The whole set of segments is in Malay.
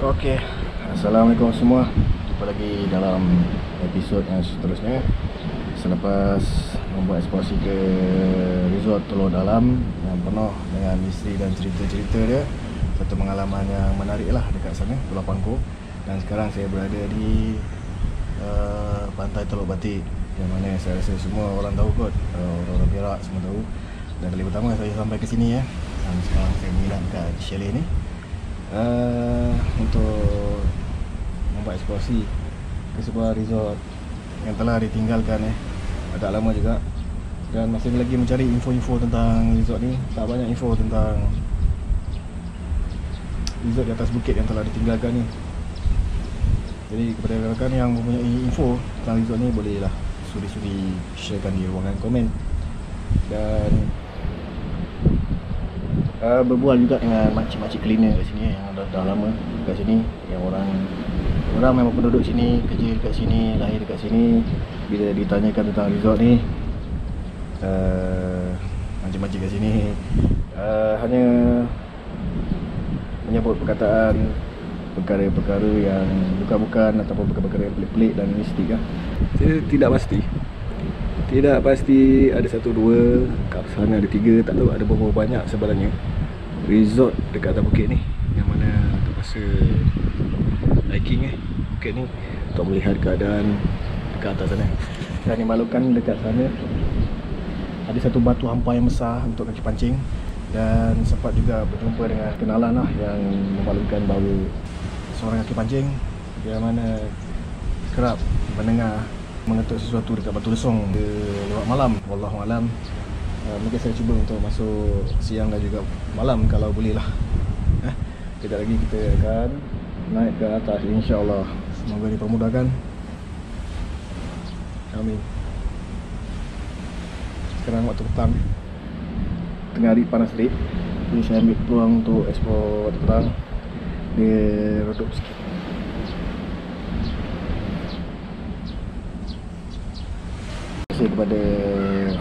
Okey, Assalamualaikum semua. Jumpa lagi dalam episod yang seterusnya. Selepas membuat eksplorasi ke resort Teluk Dalam yang penuh dengan misteri dan cerita-cerita dia, satu pengalaman yang menarik lah dekat sana, Pulau Pangkor. Dan sekarang saya berada di pantai Teluk Batik, yang mana saya rasa semua orang tahu kot, orang-orang Perak semua tahu. Dan kali pertama saya sampai ke sini ya. Dan sekarang saya menginap kat chalet ni untuk membuat eksplorasi ke sebuah resort yang telah ditinggalkan agak lama juga, dan masih lagi mencari info-info tentang resort ni. Tak banyak info tentang resort di atas bukit yang telah ditinggalkan ni. Jadi kepada rakan-rakan yang mempunyai info tentang resort ni, bolehlah sudi-sudi sharekan di ruangan komen. Dan berbual juga dengan makcik-makcik cleaner kat sini yang dah lama kat sini, yang orang memang penduduk sini, kerja dekat sini, lahir dekat sini. Bila ditanyakan tentang resort ni, makcik-makcik kat sini hanya menyebut perkataan perkara-perkara yang bukan-bukan ataupun perkara-perkara yang pelik-pelik dan mistik lah. Saya tidak pasti ada satu dua, kat sana ada tiga, tak tahu ada berapa banyak sebenarnya resort dekat atas bukit ni, yang mana terpaksa hiking bukit ni untuk melihat keadaan dekat atas sana. Dan dimaklumkan dekat sana ada satu batu hampa yang besar untuk kaki pancing. Dan sempat juga berjumpa dengan kenalan lah yang memaklumkan bahawa seorang kaki pancing yang mana kerap mendengar mengetuk sesuatu dekat batu lesung lewat malam. Wallahualam. Mungkin saya cuba untuk masuk siang dan juga malam kalau boleh lah. Kejap lagi kita akan naik ke atas, insya-Allah. Semoga dipermudahkan. Amin. Sekarang waktu petang, tengah hari panas terik, jadi saya ambil peluang untuk explore waktu petang. Dia redup sikit. Terima kasih kepada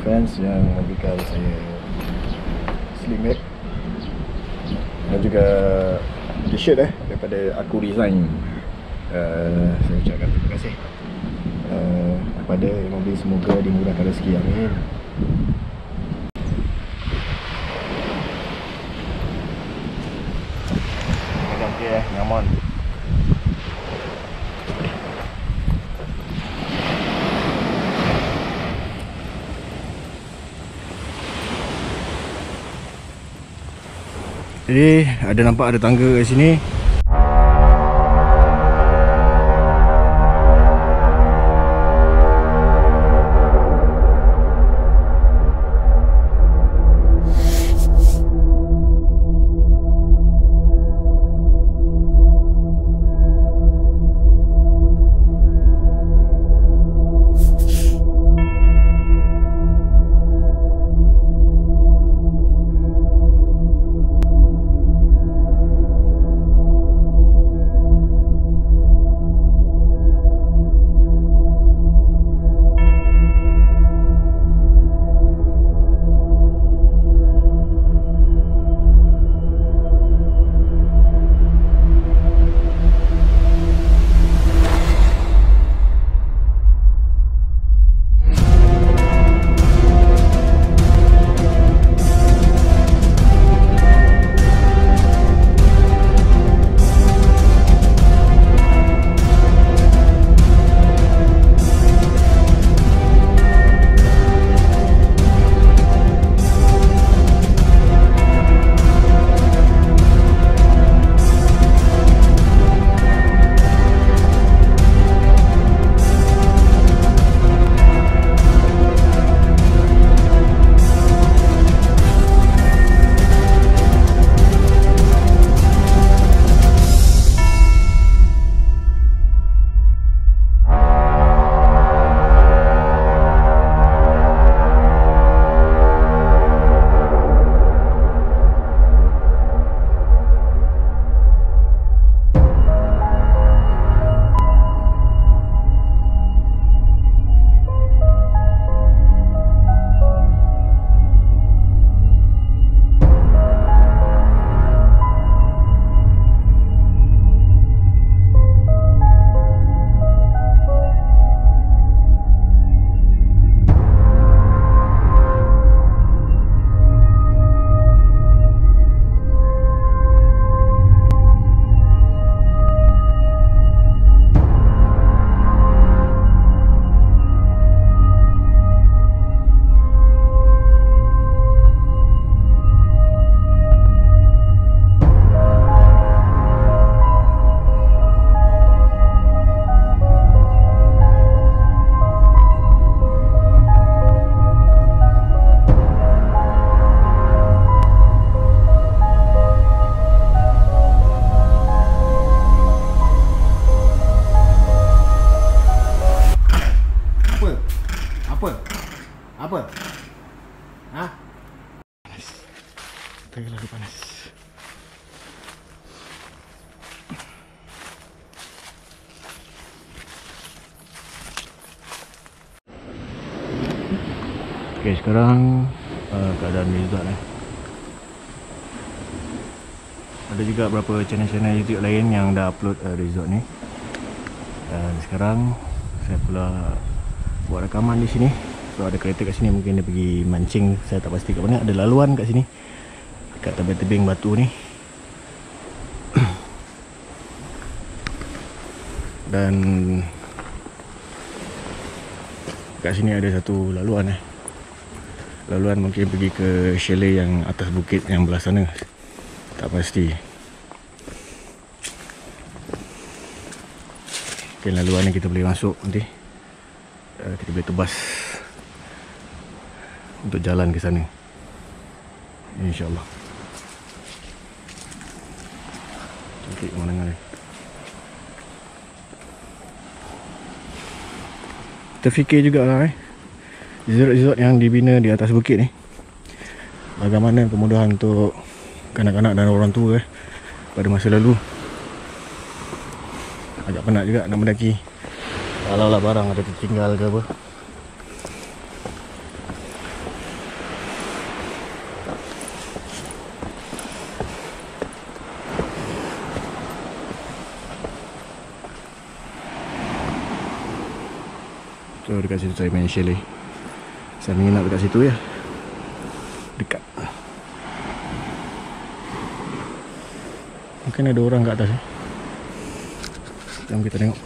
fans yang memberikan saya sling bag dan juga t-shirt daripada Aku Design. Saya ucapkan terima kasih kepada yang memberi. Semoga dimurahkan rezeki, amin. Ganti nyaman. Jadi nampak ada tangga kat sini. terlalu panas. Okay, sekarang keadaan resort ada juga beberapa channel-channel YouTube lain yang dah upload resort ni. Dan sekarang saya pula buat rakaman di sini. So ada kereta kat sini, mungkin dia pergi mancing, saya tak pasti kat mana. Ada laluan kat sini, kat tebing-tebing batu ni. Dan kat sini ada satu laluan laluan mungkin pergi ke chalet yang atas bukit yang belah sana, tak pasti. Okay, laluan ni kita boleh masuk nanti. Kita boleh tebas untuk jalan ke sana, InsyaAllah. Cantik pemandangan ni. Terfikir jugalah resort-resort yang dibina di atas bukit ni, bagaimana kemudahan untuk kanak-kanak dan orang tua pada masa lalu. Agak penat juga nak mendaki, kalau lah barang ada tertinggal ke apa. So dekat situ saya main chalet. Saya menginap dekat situ ya, dekat. Mungkin ada orang kat atas. Jom kita tengok.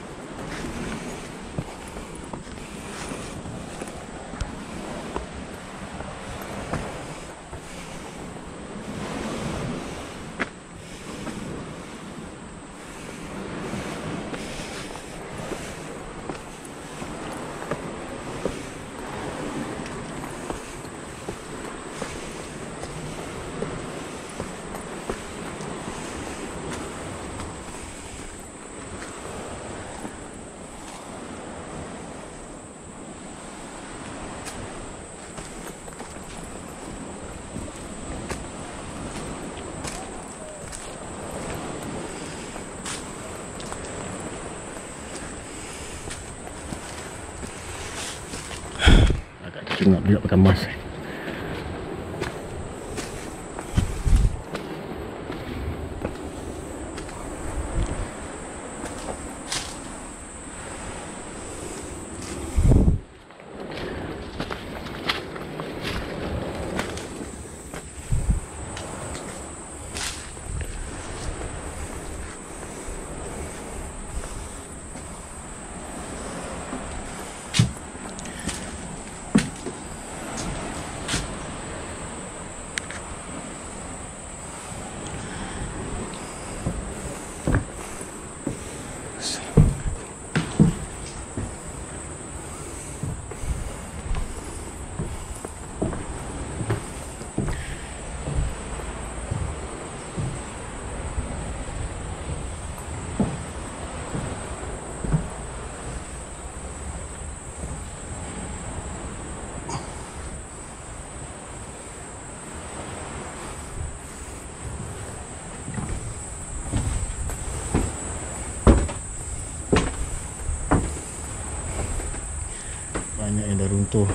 Nak juga pakai mask. Banyak yang dah runtuh.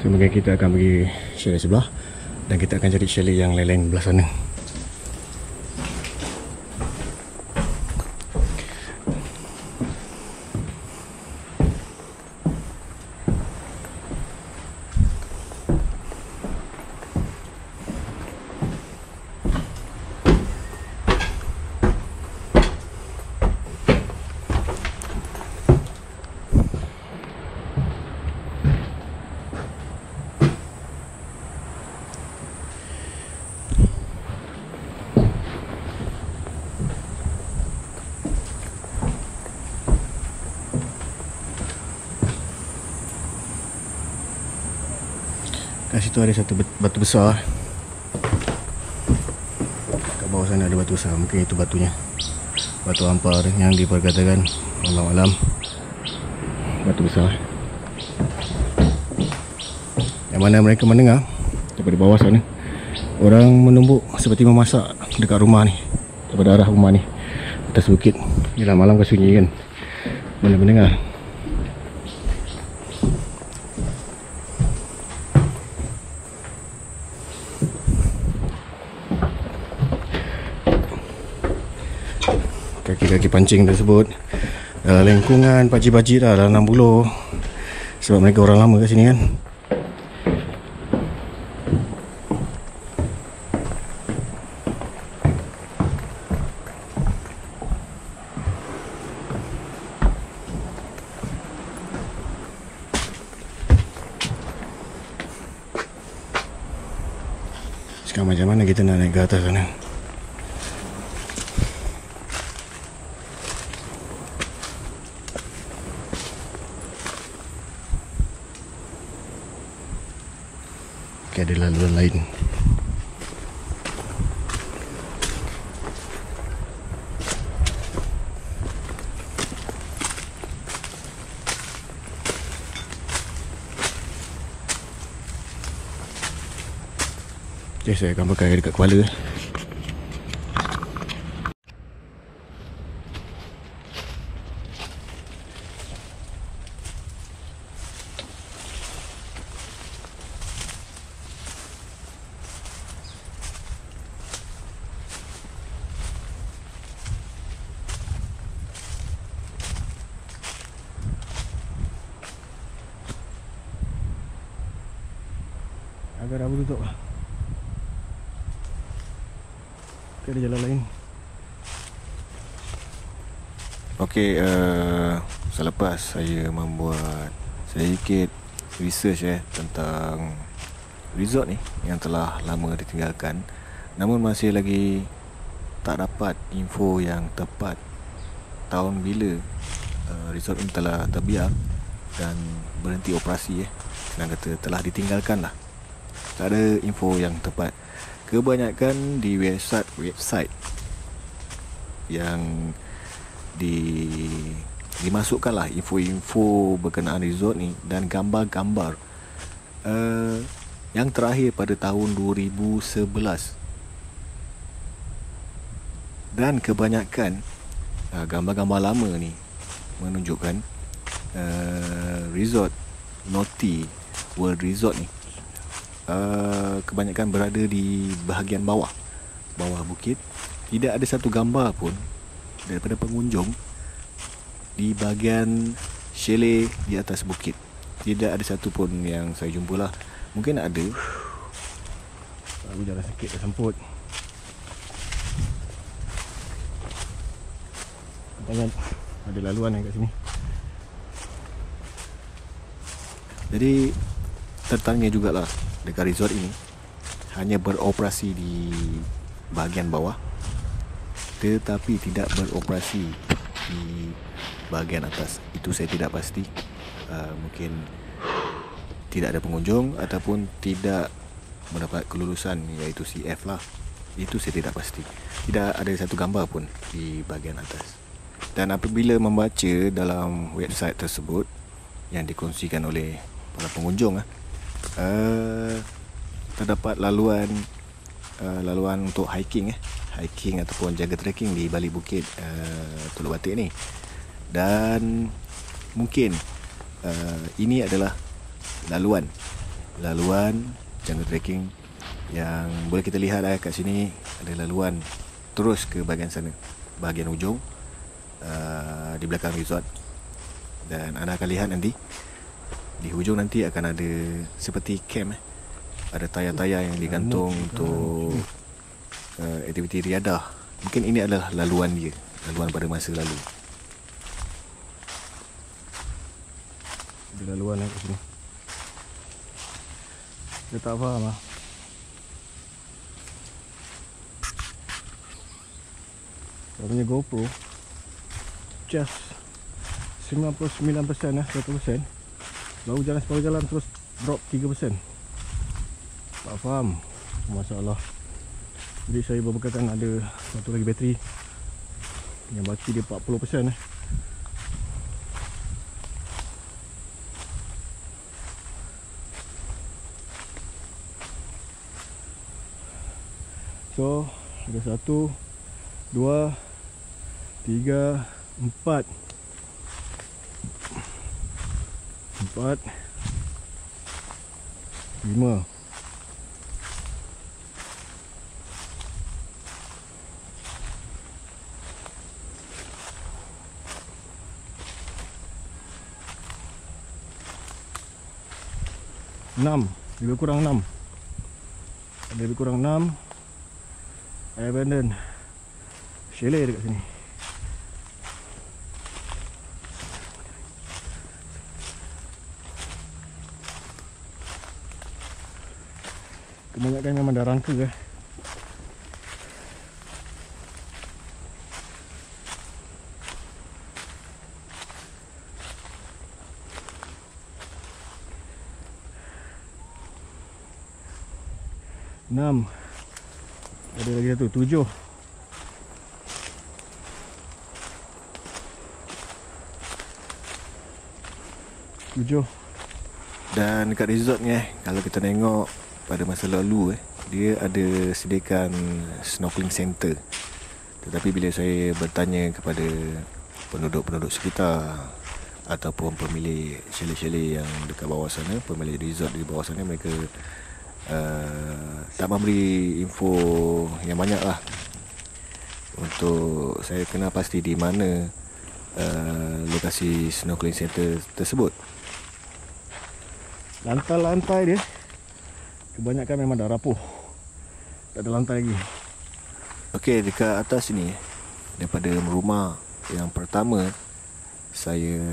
Mungkin kita akan pergi chalet sebelah dan kita akan cari chalet yang lain-lain belah sana. Kat situ ada satu batu besar. Kat bawah sana ada batu besar. Mungkin itu batunya. Batu ampar yang diperkatakan alam-alam batu besar. Yang mana mereka mendengar daripada bawah sana orang menumbuk seperti memasak dekat rumah ni, daripada arah rumah ni, atas bukit. Yelah, malam kan sunyi kan, mana mendengar. Kaki-kaki pancing tersebut dalam lingkungan pakcik-pakcik dah, dalam 60. Sebab mereka orang lama kat sini kan. Sekarang macam mana kita nak naik ke atas sana? Okay, ada laluan lain. Okay, saya akan pakai dekat kepala. Agak dah tutup. Ada jalan lain. Okey, selepas saya membuat sedikit research tentang resort ni yang telah lama ditinggalkan, namun masih lagi tak dapat info yang tepat tahun bila resort ini telah terbiar dan berhenti operasi. Senang kata telah ditinggalkan lah. Tak ada info yang tepat. Kebanyakan di website yang dimasukkanlah info-info berkenaan resort ni dan gambar-gambar yang terakhir pada tahun 2011. Dan kebanyakan gambar-gambar lama ni menunjukkan resort Noti World Resort ni kebanyakan berada di bahagian bawah bukit. Tidak ada satu gambar pun daripada pengunjung di bahagian chalet di atas bukit. Tidak ada satu pun yang saya jumpa lah. Mungkin ada. Aku jalan sikit dah semput. Tengok ada laluan kat sini. Jadi tertanya jugalah, dekat resort ini hanya beroperasi di bahagian bawah tetapi tidak beroperasi di bahagian atas. Itu saya tidak pasti. Mungkin tidak ada pengunjung ataupun tidak mendapat kelulusan, iaitu CF lah. Itu saya tidak pasti. Tidak ada satu gambar pun di bahagian atas. Dan apabila membaca dalam website tersebut yang dikongsikan oleh para pengunjung, terdapat laluan untuk hiking ataupun jaga trekking di balik bukit Teluk Batik ni. Dan mungkin ini adalah laluan jaga trekking yang boleh kita lihat kat sini. Ada laluan terus ke bahagian sana, bahagian hujung di belakang resort. Dan anda akan lihat nanti di hujung nanti akan ada seperti camp. Ada tayar-tayar yang digantung untuk aktiviti riadah. Mungkin ini adalah laluan dia, laluan pada masa lalu. Ada laluan kat sini. Dia tak faham lah. Saya punya GoPro just 99% 100%. Baru jalan terus drop 3%. Tak faham masalah. Jadi saya berbekalkan ada satu lagi bateri yang baki dia 40%. So ada 1, 2, 3, 4 5. Lebih kurang 6. Ada lebih kurang 6 abandon chalet dekat sini. Kebanyakan memang dah rangka . Enam. Ada lagi satu, 7. Dan dekat resort ni kalau kita tengok pada masa lalu dia ada sediakan snorkeling center. Tetapi bila saya bertanya kepada penduduk-penduduk sekitar ataupun pemilik chalet-chalet yang dekat bawah sana, pemilik resort di bawah sana, mereka tak memberi info yang banyak lah untuk saya kenal pasti di mana lokasi snorkeling center tersebut. Lantai-lantai dia kebanyakan memang dah rapuh, tak ada lantai lagi. Okey, dekat atas ni daripada rumah yang pertama saya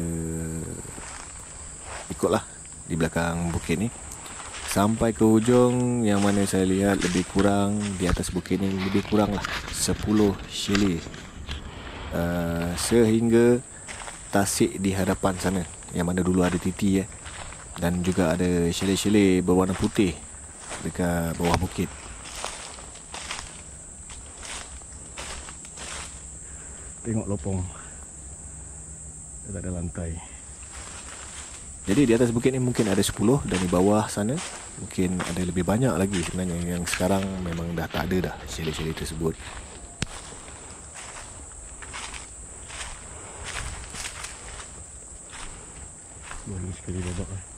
ikutlah di belakang bukit ni sampai ke hujung yang mana saya lihat lebih kurang di atas bukit ni lebih kurang lah 10 chalet sehingga tasik di hadapan sana yang mana dulu ada titi dan juga ada chalet-chalet berwarna putih dekat bawah bukit. Tengok lopong, tak ada lantai. Jadi di atas bukit ni mungkin ada 10 dan di bawah sana mungkin ada lebih banyak lagi sebenarnya yang sekarang memang dah tak ada dah chalet-chalet tersebut. Boleh sekali babak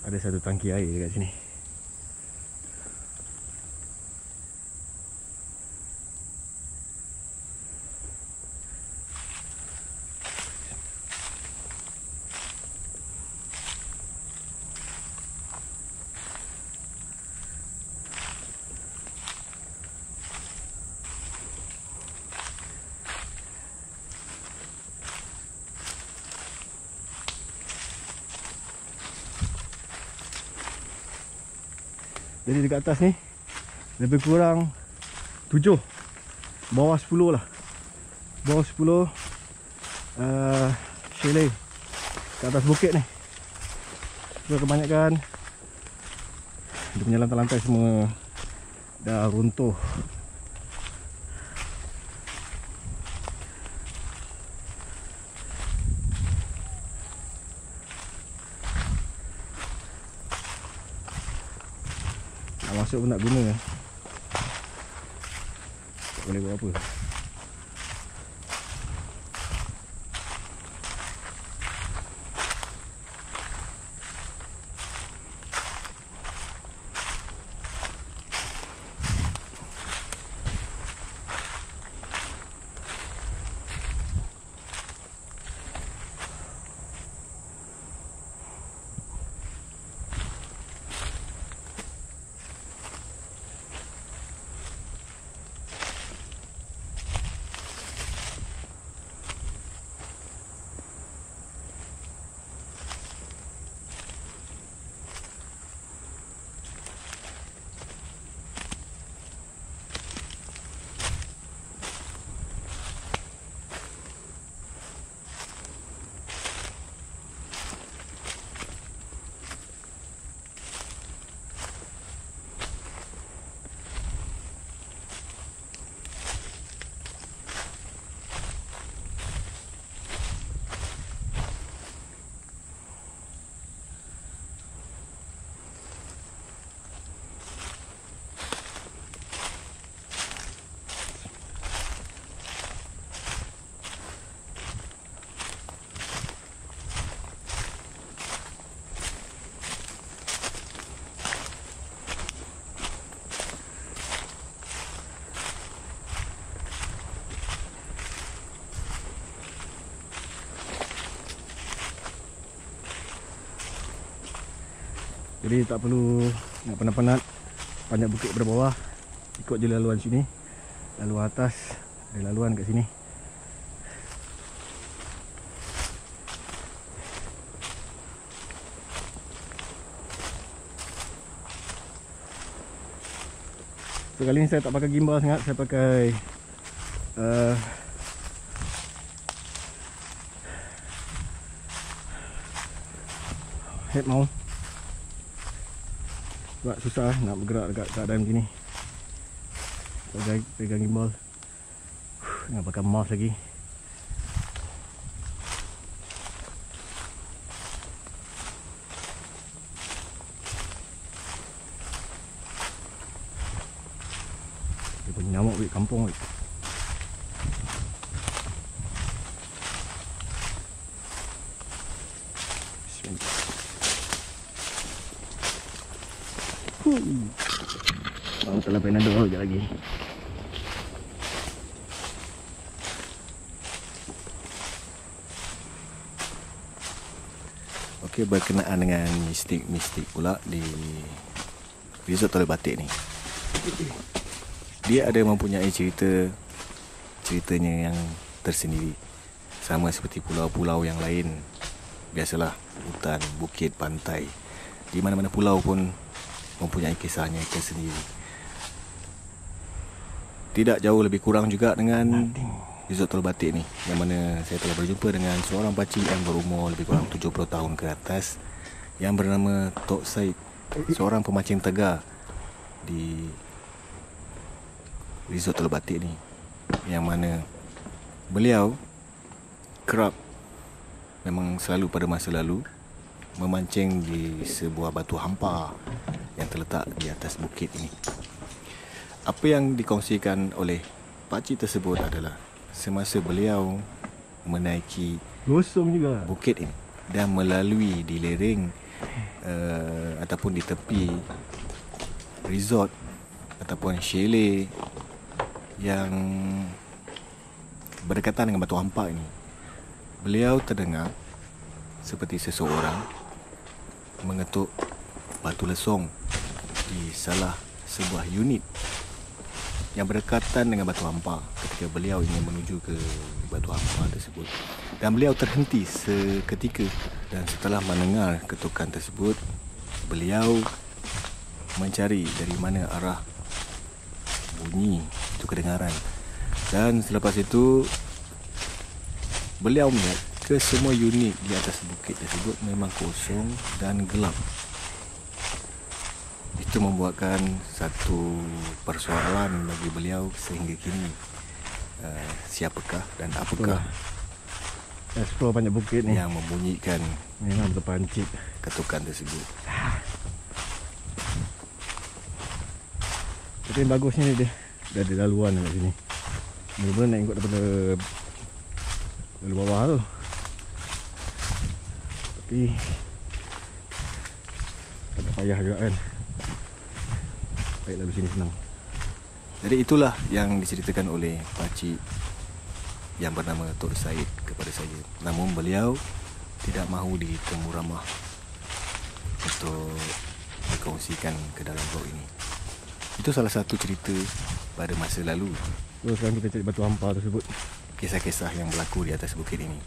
ada satu tangki air dekat sini. Jadi dekat atas ni lebih kurang 7, bawah 10 lah. Bawah 10 chalet kat atas bukit ni. So, kebanyakan dia punya lantai-lantai semua dah runtuh. Masuk pun nak guna tak boleh buat apa. Jadi tak perlu nak penat-penat panjat bukit pada bawah. Ikut je laluan sini, laluan atas, ada laluan kat sini. So, kali ni saya tak pakai gimbal sangat, saya pakai head mount. Sebab susah nak bergerak dekat keadaan begini. Pegang gimbal, nak pakai mouse lagi. Dia punya nyamuk weh, kampung weh. Oh, telah Panadol sekejap lagi. Okey, berkenaan dengan mistik-mistik pula di Resort Teluk Batik ni. Dia ada mempunyai ceritanya yang tersendiri. Sama seperti pulau-pulau yang lain. Biasalah, hutan, bukit, pantai. Di mana-mana pulau pun mempunyai kisahnya tersendiri. Tidak jauh lebih kurang juga dengan Resort Teluk Batik ni, yang mana saya telah berjumpa dengan seorang pakcik yang berumur lebih kurang 70 tahun ke atas, yang bernama Tok Said, seorang pemancing tegar di Resort Teluk Batik ni, yang mana beliau kerap, memang selalu pada masa lalu, memancing di sebuah batu hampa yang terletak di atas bukit ini. Apa yang dikongsikan oleh pakcik tersebut adalah semasa beliau menaiki bukit ini dan melalui di lereng ataupun di tepi resort ataupun chalet yang berdekatan dengan batu hampa ini, beliau terdengar seperti seseorang mengetuk batu lesung di salah sebuah unit yang berdekatan dengan batu hampa ketika beliau ingin menuju ke batu hampa tersebut. Dan beliau terhenti seketika, dan setelah mendengar ketukan tersebut, beliau mencari dari mana arah bunyi itu kedengaran. Dan selepas itu beliau melihat ke semua unit di atas bukit tersebut memang kosong dan gelap. Itu membuatkan satu persoalan bagi beliau sehingga kini. Siapakah dan apakah explore banyak bukit ni yang membunyikan memang terpancit ketukan tersebut. Tapi yang bagusnya ni dia dah ada laluan kat sini. Mula-mula nak ikut daripada lalu bawah tu, tapi tak payah juga kan. Baik, lalu sini senang. Jadi itulah yang diceritakan oleh pakcik yang bernama Tok Said kepada saya. Namun beliau tidak mahu ditemu ramah untuk dikongsikan ke dalam vlog ini. Itu salah satu cerita pada masa lalu. So, sekarang kita cari batu hampa tersebut. Kisah-kisah yang berlaku di atas bukit ini.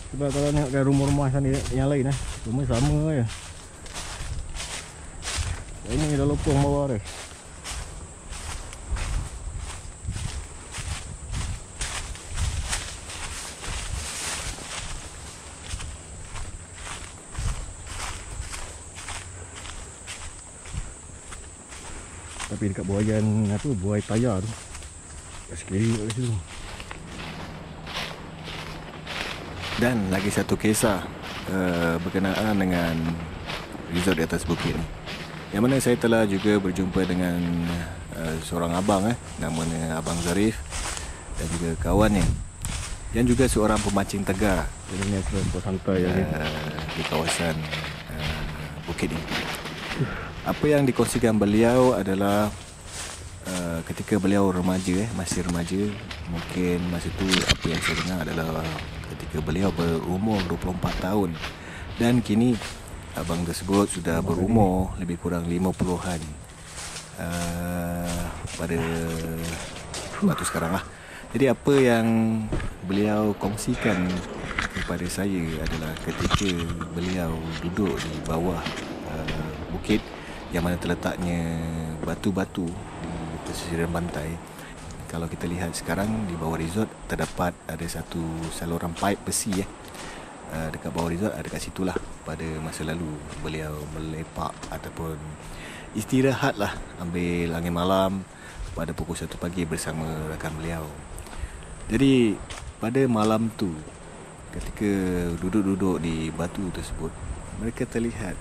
Sebab kalau tengokkan rumah-rumah sana yang lain rumah sama je. Ini dah lopong bawah dia. Tapi dekat buayan buai tayar tu, kat sekiri kat situ. Dan lagi satu kisah berkenaan dengan resort di atas bukit ni, yang mana saya telah juga berjumpa dengan seorang abang namanya Abang Zarif, dan juga kawannya yang juga seorang pemancing tegar di kawasan bukit ini. Apa yang dikongsikan beliau adalah ketika beliau remaja, masih remaja, mungkin masa tu apa yang saya dengar adalah ketika beliau berumur 24 tahun. Dan kini abang tersebut sudah berumur lebih kurang 50-an pada waktu sekarang lah. Jadi apa yang beliau kongsikan kepada saya adalah ketika beliau duduk di bawah bukit yang mana terletaknya batu-batu di pesisiran pantai. Kalau kita lihat sekarang di bawah resort terdapat ada satu saluran pipe besi dekat bawah resort, ada kat situlah pada masa lalu beliau melepak ataupun istirahat lah, ambil angin malam pada pukul 1 pagi bersama rakan beliau. Jadi pada malam tu ketika duduk-duduk di batu tersebut, mereka terlihat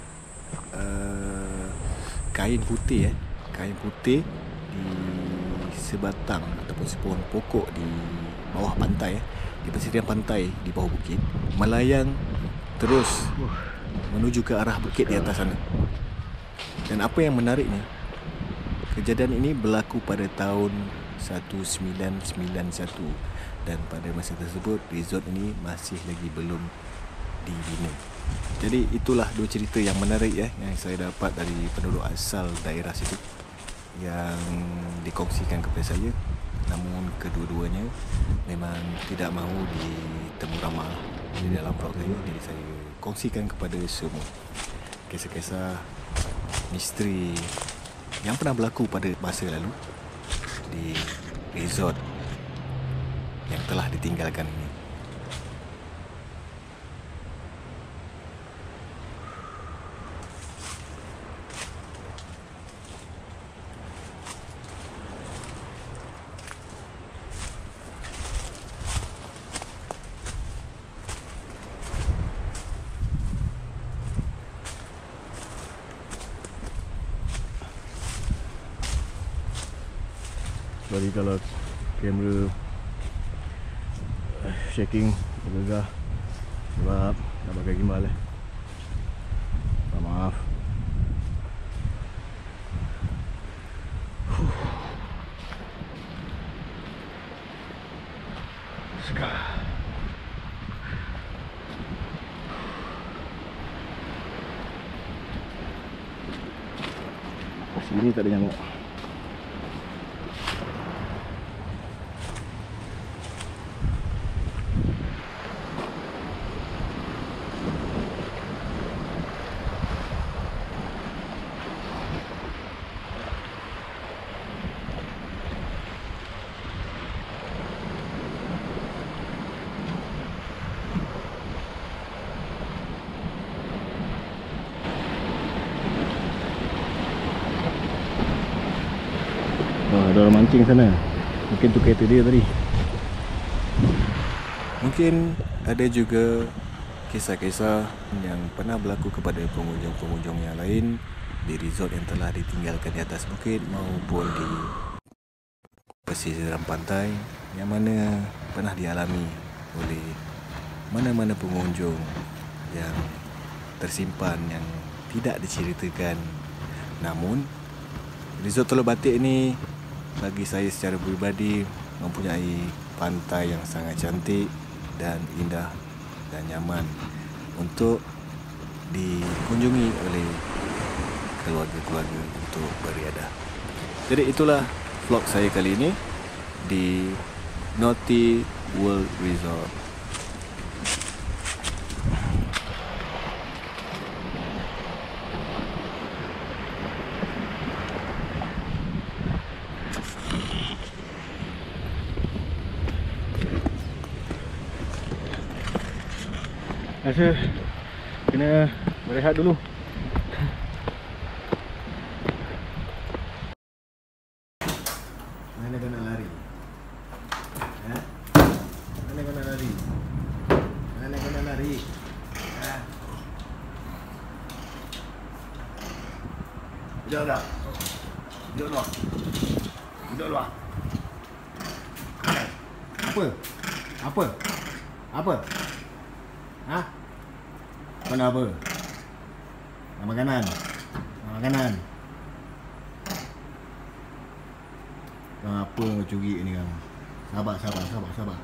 kain putih di sebatang ataupun sepohon pokok di bawah pantai, di pesisir pantai di bawah bukit, melayang terus menuju ke arah bukit di atas sana. Dan apa yang menariknya, kejadian ini berlaku pada tahun 1991 dan pada masa tersebut resort ini masih lagi belum dibina. Jadi itulah dua cerita yang menarik yang saya dapat dari penduduk asal daerah situ yang dikongsikan kepada saya. Namun kedua-duanya memang tidak mahu ditemu ramah di dalam vlog saya. Jadi saya kongsikan kepada semua kisah-kisah misteri yang pernah berlaku pada masa lalu di resort yang telah ditinggalkan ini. Sorry kalau kamera shaking bergegar sebab dah pakai gimbal maaf. Sini tak ada nyamuk. Ada orang mancing sana. Mungkin tu kereta dia tadi. Mungkin ada juga kisah-kisah yang pernah berlaku kepada pengunjung-pengunjung yang lain di resort yang telah ditinggalkan di atas bukit maupun di pesisiran pantai yang mana pernah dialami oleh mana-mana pengunjung yang tersimpan yang tidak diceritakan. Namun resort Teluk Batik ini bagi saya secara peribadi mempunyai pantai yang sangat cantik dan indah dan nyaman untuk dikunjungi oleh keluarga-keluarga untuk beriadah. Jadi itulah vlog saya kali ini di Naughty World Resort. Rasa kena berehat dulu. Mana kau nak lari? Mana kau nak lari? Mana kau nak lari? Duduk dah. Duduk luar. Duduk luar. Apa? Apa? Apa? Ha? Kau nak apa? Nak makanan? Nak makanan? Apa yang kau curi ni kang? Sabar. Sabar.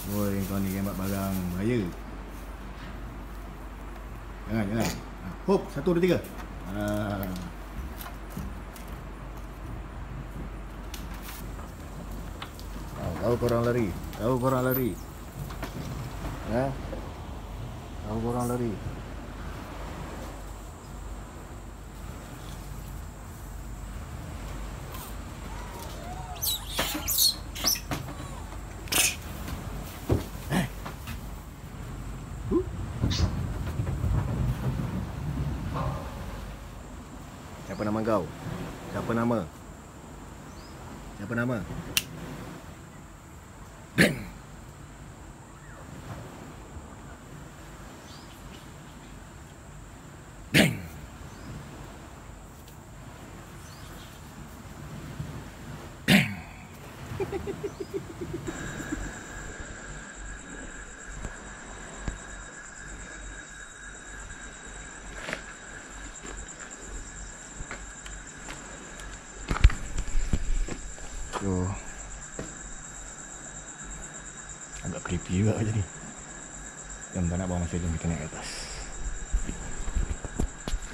Oi, kau ni gambar barang bahaya. Jangan. Hop, 1, 2, 3. Tahu korang lari. Tahu korang lari. Siapa nama kau? Siapa nama? Bang. So, agak creepy juga jadi. Jom tak nak bawa masa, jom kita naik ke atas.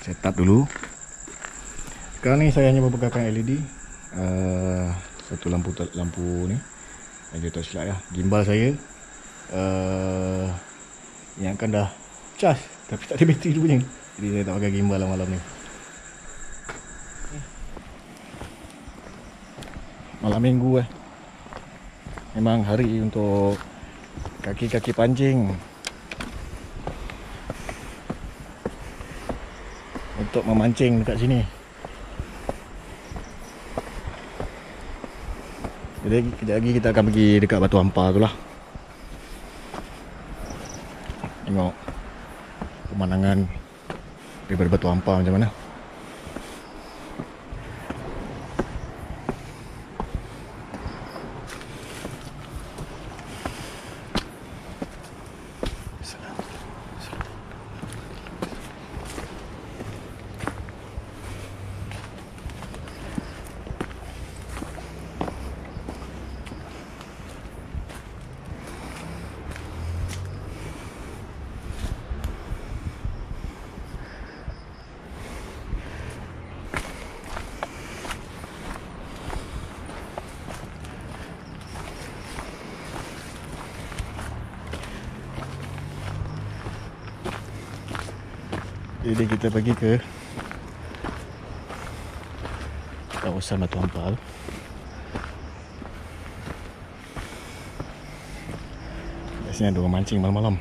Set up dulu. Sekarang ni saya hanya membekalkan LED, satu lampu ni, dan juga torchlight lah. Gimbal saya yang akan dah charge tapi tak ada bateri dulu ni. Jadi saya tak pakai gimbal lah malam ni. Malam minggu memang hari untuk kaki-kaki pancing, untuk memancing dekat sini. Jadi kejap lagi kita akan pergi dekat Batu Ampar tu lah. Tengok pemandangan daripada Batu Ampar macam mana. Jadi kita pergi ke kawasan Batu Ampar. Biasanya ada orang mancing malam-malam.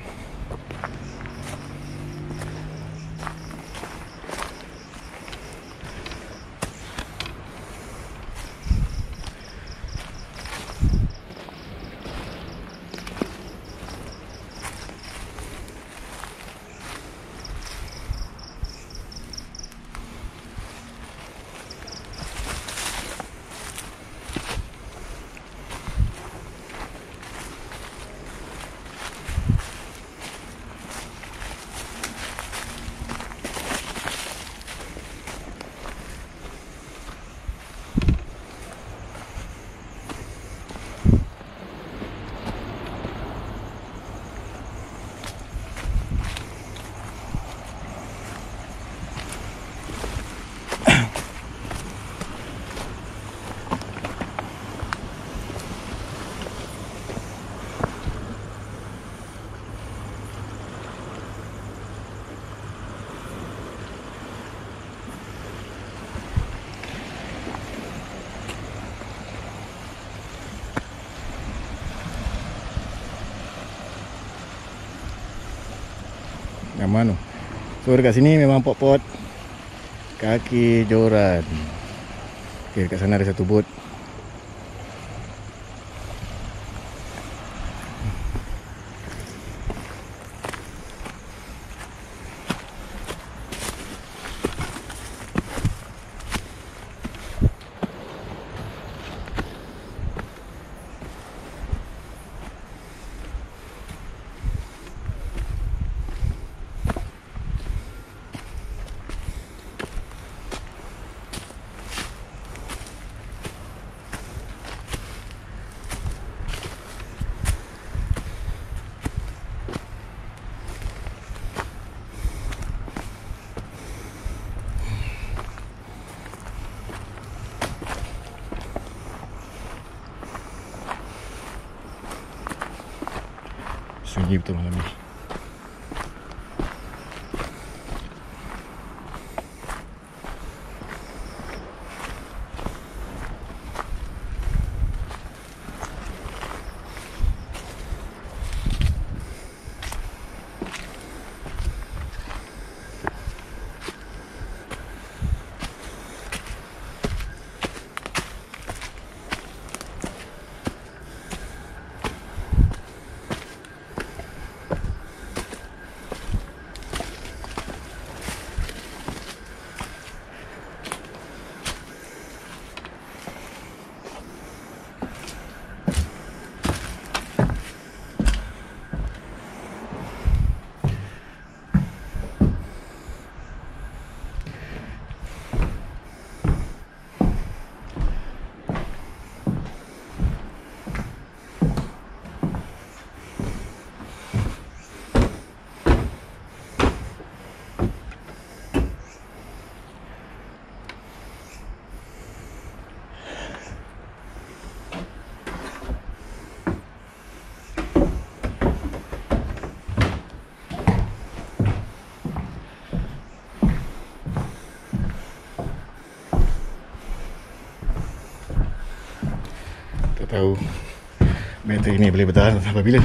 Aman tu. So dekat sini memang pot-pot kaki joran. Okay, dekat sana ada satu bot. Sunyi betul malam ni. Tak tahu bateri ni boleh bertahan sampai bila.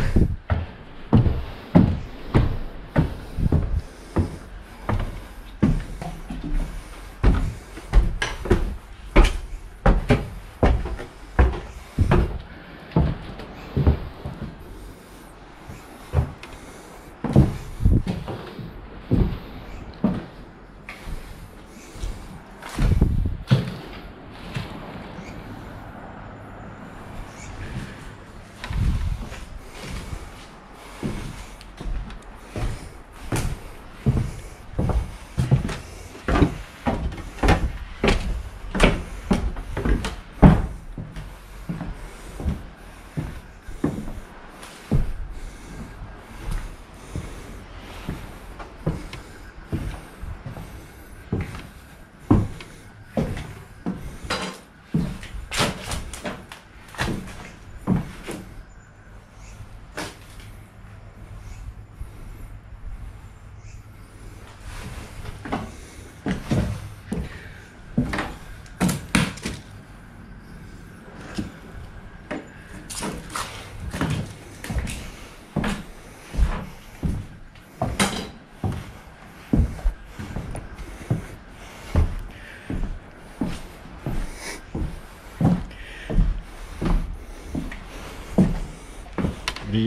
Jadi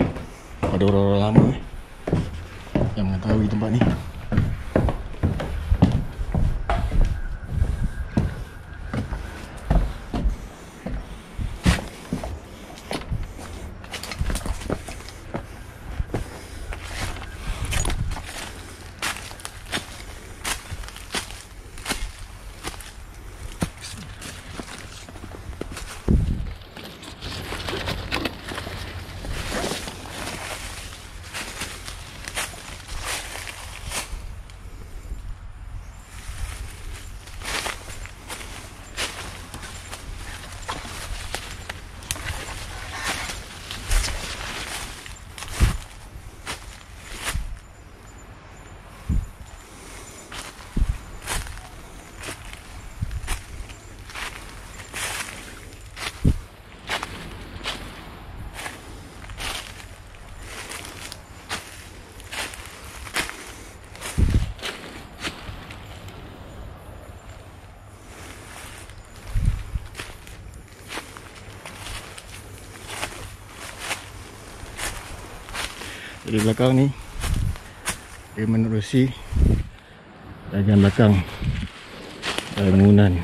ada orang-orang lama yang mengetahui tempat ni. Di belakang ni dia menerusi bahagian belakang bangunan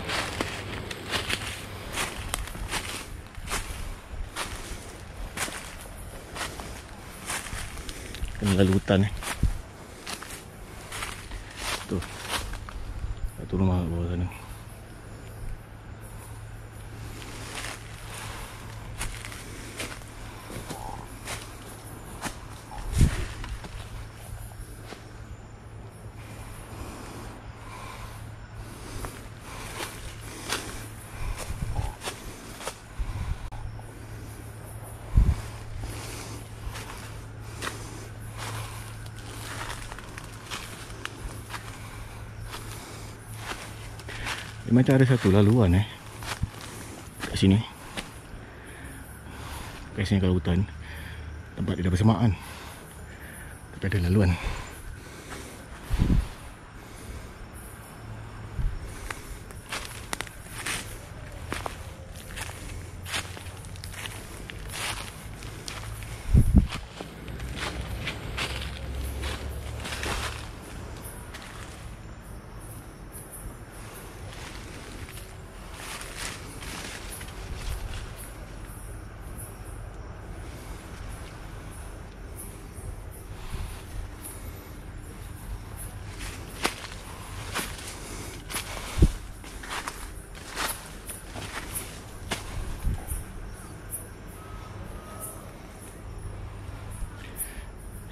kena lalu hutan tu satu rumah kat bawah sana. Dia macam ada satu laluan kat sini. Biasanya kalau hutan tempat dia dah bersemaan, tapi ada laluan.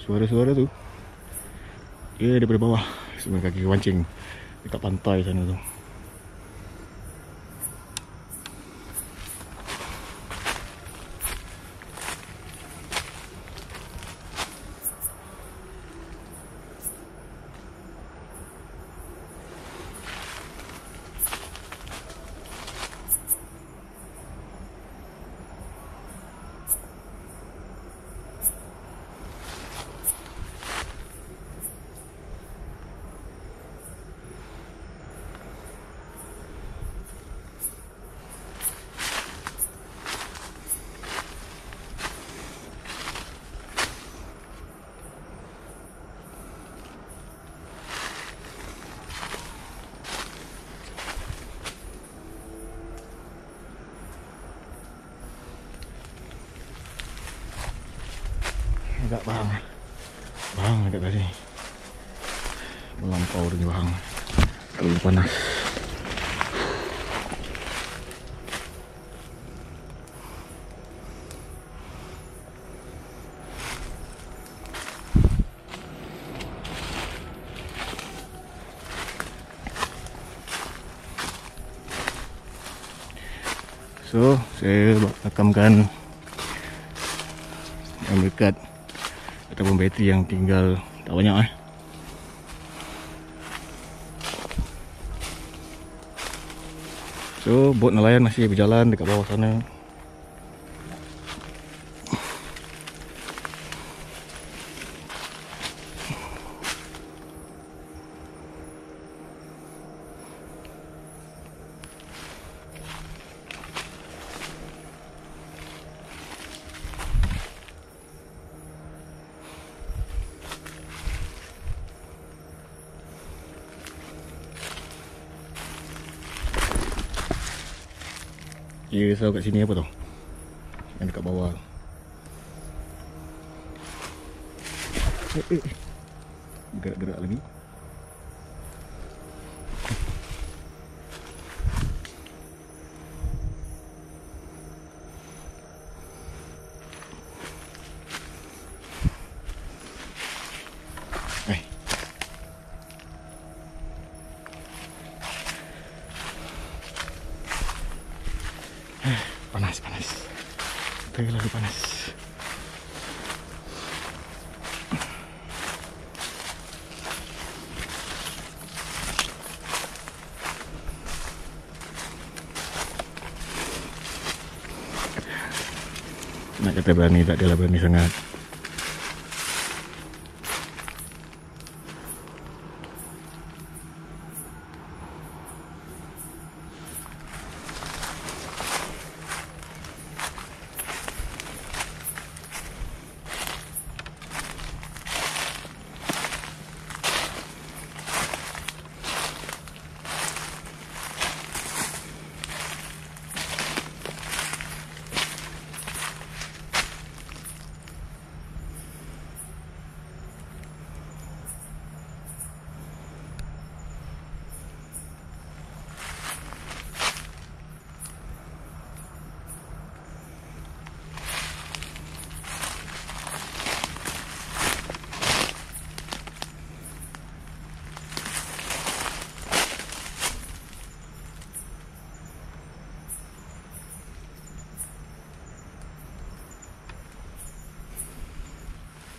Suara-suara tu dia daripada bawah, sebenarnya kaki pancing dekat pantai sana tu. Agak bahang agak tadi melampau dengan bahang, terlalu panas. So saya rakamkan yang dekat ataupun bateri yang tinggal tak banyak So bot nelayan masih berjalan dekat bawah sana. Dia risau kat sini apa tau, yang dekat bawah. Gerak-gerak lagi. Panas. Terlalu panas. Nak kata berani, tak adalah berani sangat.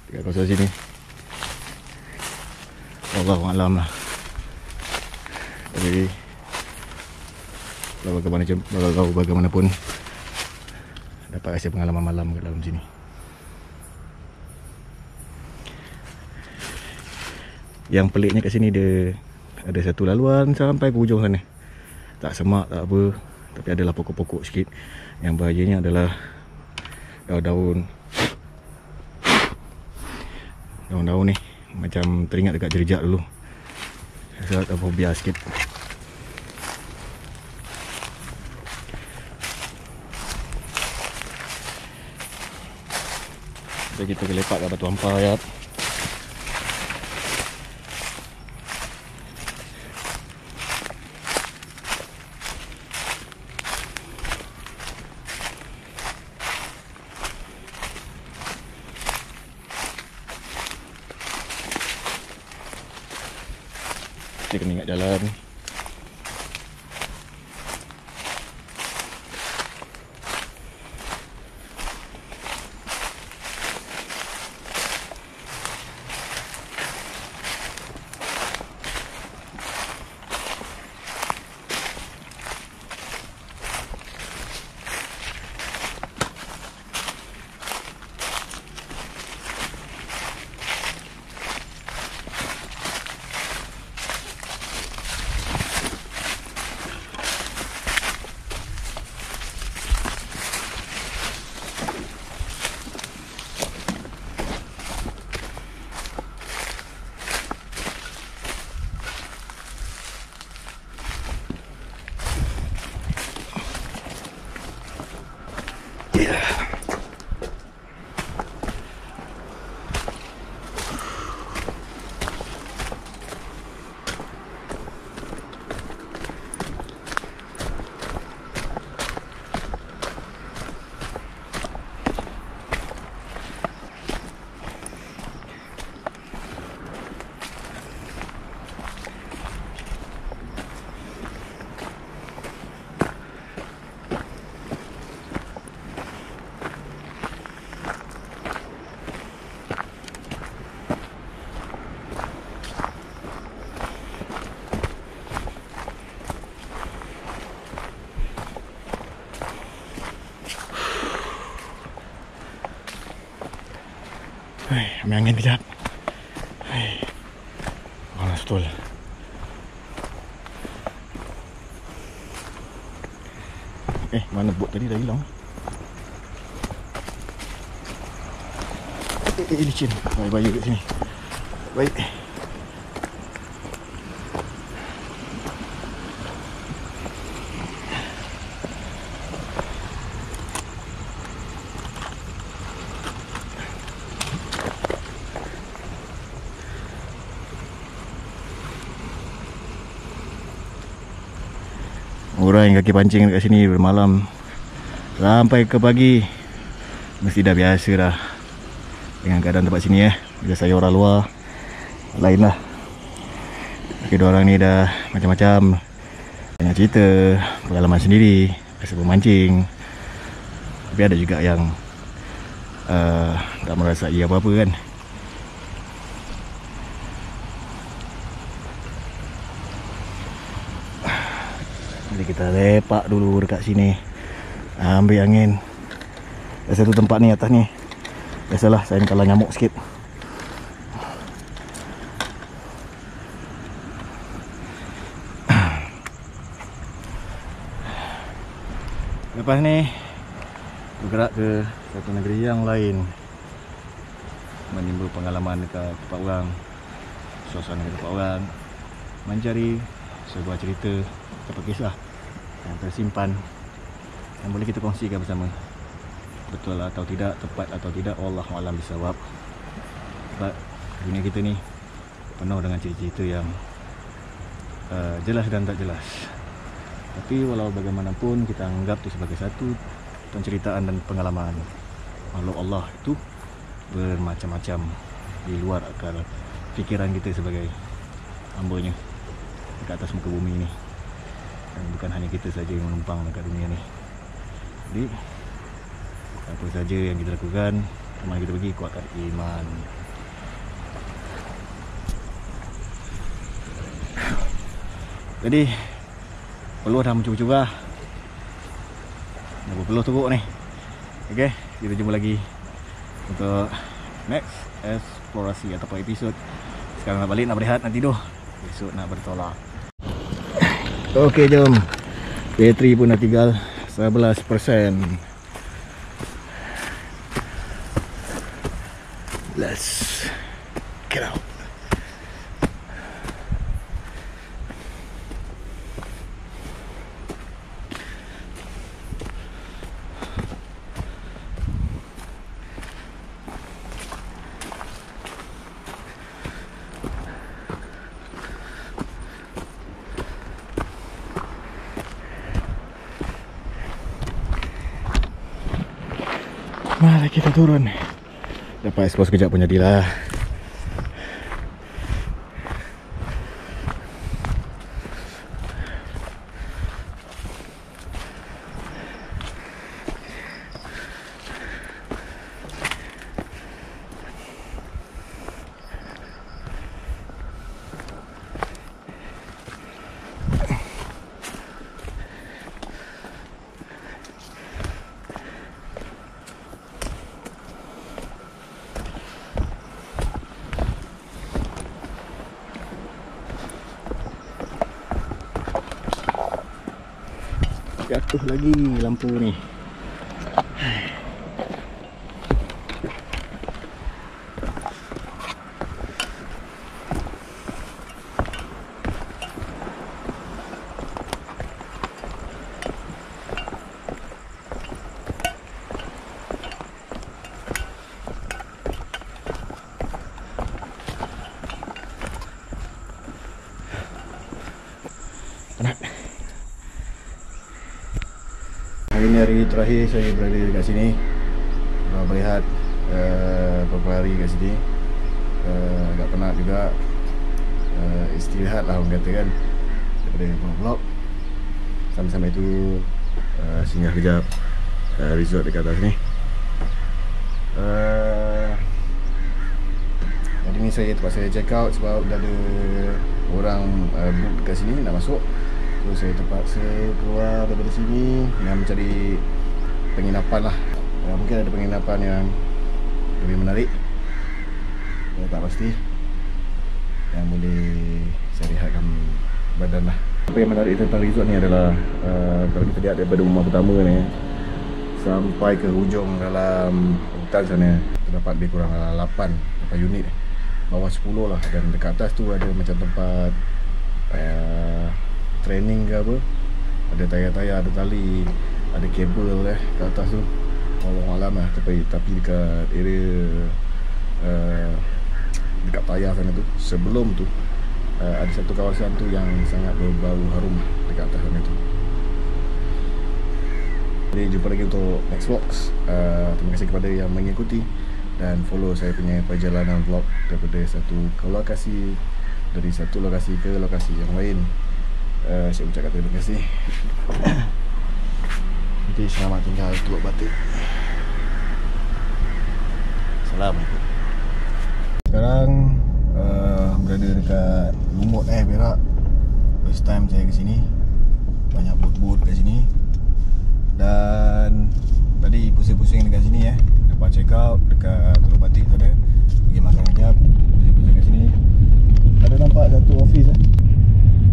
Dekat kawasan sini Wallahualam lah. Jadi bagaimanapun dapat rasa pengalaman malam kat dalam sini. Yang peliknya kat sini dia ada satu laluan sampai ke hujung sana. Tak semak, tak apa, tapi adalah pokok-pokok sikit. Yang bahayanya adalah daun-daun ni macam teringat dekat jerjak dulu. Saya tak fobia sikit. Jadi kita lepak kat batu ampar ya. Kita kena ingat jalan. Ambil angin kejap. Panas betul. Mana bot tadi dah hilang. Licin. Baik-baik kat sini. Baik. Orang yang kaki pancing dekat sini bermalam sampai ke pagi mesti dah biasa dah dengan keadaan tempat sini Bila saya orang luar lain lah. Tapi diorang ni dah macam-macam, banyak cerita, pengalaman sendiri, rasa memancing. Tapi ada juga yang tak merasai apa-apa kan. Jadi kita lepak dulu dekat sini, ambil angin. Ada satu tempat ni atas ni, biasalah saya kalah nyamuk sikit. Lepas ni bergerak ke satu negeri yang lain, menimbul pengalaman dekat tempat orang, suasana dekat tempat orang, mencari sebuah cerita atau kisah yang tersimpan yang boleh kita kongsikan bersama. Betul atau tidak, tepat atau tidak, wallahu a'lam bisawab. Sebab dunia kita ni penuh dengan cerita-cerita yang jelas dan tak jelas. Tapi walau bagaimanapun kita anggap itu sebagai satu penceritaan dan pengalaman. Makhluk Allah itu bermacam-macam di luar akal fikiran kita sebagai hamba-Nya dekat atas muka bumi ni. Dan bukan hanya kita saja yang menumpang dekat dunia ni. Jadi apa saja yang kita lakukan, kemana kita pergi, kuatkan iman. Jadi peluang dah mencuba-cuba dah berpeluh teruk ni. Okay, kita jumpa lagi untuk next eksplorasi ataupun episod. Sekarang nak balik, nak berehat, nak tidur. Besok nak bertolak. Okay, jom. Bateri pun dah tinggal 11%. Let's get out. Mari kita turun. Dapat ekspos sekejap pun jadilah. Jatuh lagi lampu ni. Penat. Hari ni hari terakhir saya berada dekat sini. Berehat beberapa hari kat sini. Agak penat juga. Istirahat lah orang kata kan, daripada vlog. Sampai-sampai tu singgah kejap resort dekat atas ni. Hari ni saya terpaksa check out sebab dah ada orang book dekat sini nak masuk. So saya terpaksa keluar daripada sini dan mencari penginapan lah. Mungkin ada penginapan yang lebih menarik, saya tak pasti, yang boleh saya rehatkan badan lah. Apa yang menarik tentang resort ni adalah kalau kita lihat daripada rumah pertama ni sampai ke hujung dalam hutan sana, terdapat lebih kurang 8 unit, bawah 10 lah. Dan dekat atas tu ada macam tempat training ke apa, ada tayar-tayar, ada tali, ada kabel kat atas tu. Wallahualam lah, tapi dekat area dekat tayar sana tu, sebelum tu ada satu kawasan tu yang sangat berbau harum dekat atas sana tu. Jadi jumpa lagi untuk next vlogs. Terima kasih kepada yang mengikuti dan follow saya punya perjalanan vlog daripada satu lokasi ke lokasi yang lain. Saya ucapkan terima kasih. Jadi selamat tinggal Tua Batik. Assalamualaikum. Sekarang berada dekat Lumut Perak. First time saya ke sini. Banyak bot-bot kat sini. Dan tadi pusing-pusing dekat sini dapat check out dekat Teluk Batik sana. Pergi makan sekejap, pusing-pusing kat sini. Ada nampak satu office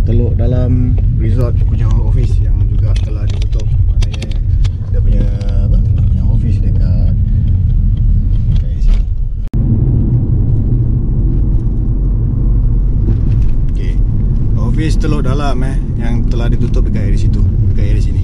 Teluk dalam resort punya office yang juga telah ditutup. Maknanya dia punya office dekat sini. Okey. Office Teluk Dalam yang telah ditutup dekat area situ, dekat area sini.